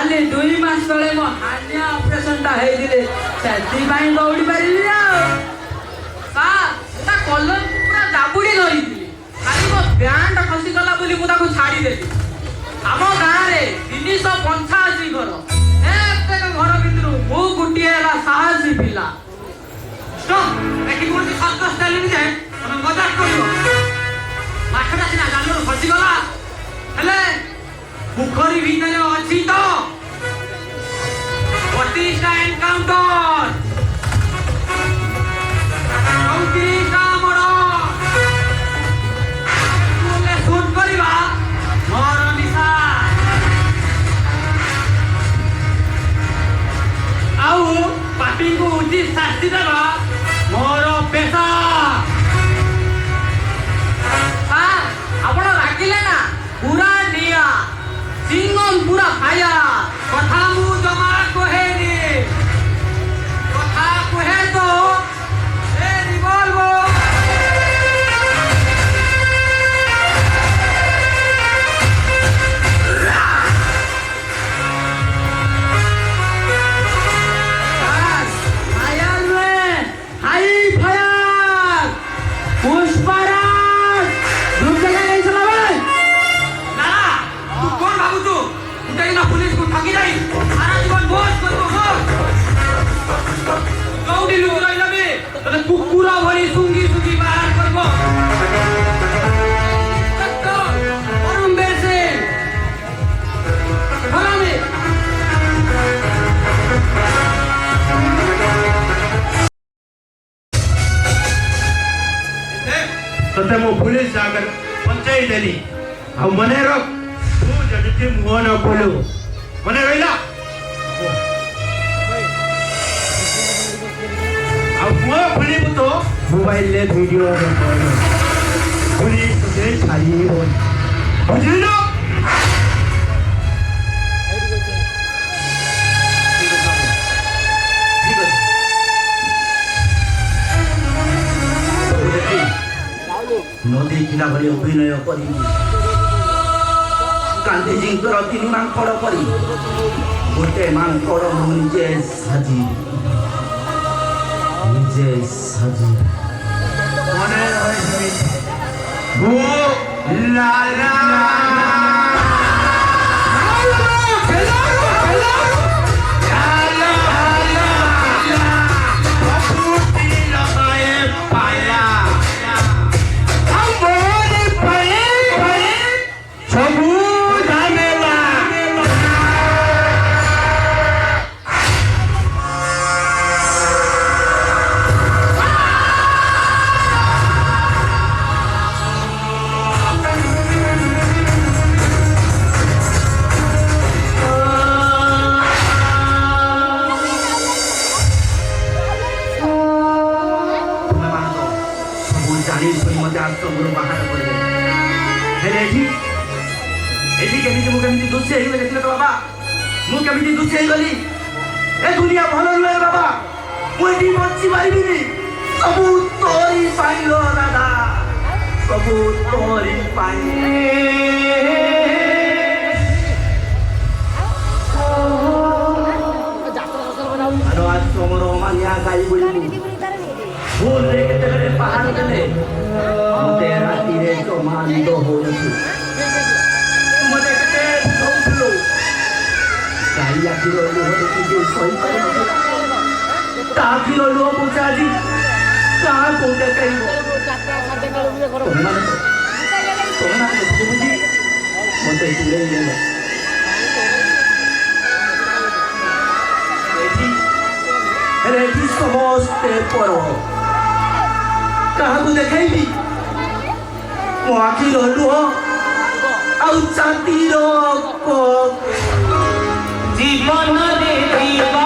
खाली 2 मास तले मो हानिया ऑपरेशन ता हेई दिले सेति भाई दौड़ी पारिली सा ता कलर पूरा दाबुडी धरी दिली खाली मो पैंट खसी गला बोली मु ताको छाड़ी देली आम गाँ रे 385 घर एते घर भितरु मु गुटिए ला साहसी पिला स्टॉप एकी कोन सस्त स्टाइल नि जाय तमे मजाक करियो माखडा सिना जानो खसी गला हेले पोखरी भितर अछि तो व्हाट एनकाउंटर चौकी कामड़ तुले शूट करिबा मोर निशा आउ पापी को उचित शास्ति देबा मोर पेशा आपण रागिले ना पूरा निया सिंगल पूरा खाया कथा मु जमा कहे नी कथा कहे तो ए रिवॉल्व फायर में हाई फायर पुष्पराज रुक जगह नहीं चलावे ना तू कौन बाबू तू उठे ना पुलिस को ठगी नहीं सारा जीवन बोझ करबो हो कौडी लुक रहिला बे तने कुकुरा भरी सुंगी सुंगी बाहर करबो तत्तो अरुण बेसे हरामी तते मो पुलिस जाकर पंचायत देली आ मने रख तू जदी मुह न खोलो मने रहिला आ मुह खुली तो मोबाइल ले वीडियो रिकॉर्ड पुलिस तुझे छाई हो बुझिलो नदी किला भरी अभिनय करी गांधीजींकर 3 मांकड़ परी गोटे मांकड़ निजे साजी मने रहे लाला दुनिया भल नुहे बाबा मुझे बची पारिनी सबू तोरी पाइलो दादा सबू तोरी आज तुमरो मानिया गाई बोली भूल रे केते पहाड़ देले मते राती रे तो मान दो हो मते केते सोचलो गाई आखिरो लोह देखि सही पारे ताखिरो लोह पुछाजी का कोटे कहिबो तोमना बुझी मते इले ले रेडी समस्ते परो काहाकू देखाइबी मो आखिरो लुह आउ छातीर जीवन देखिबा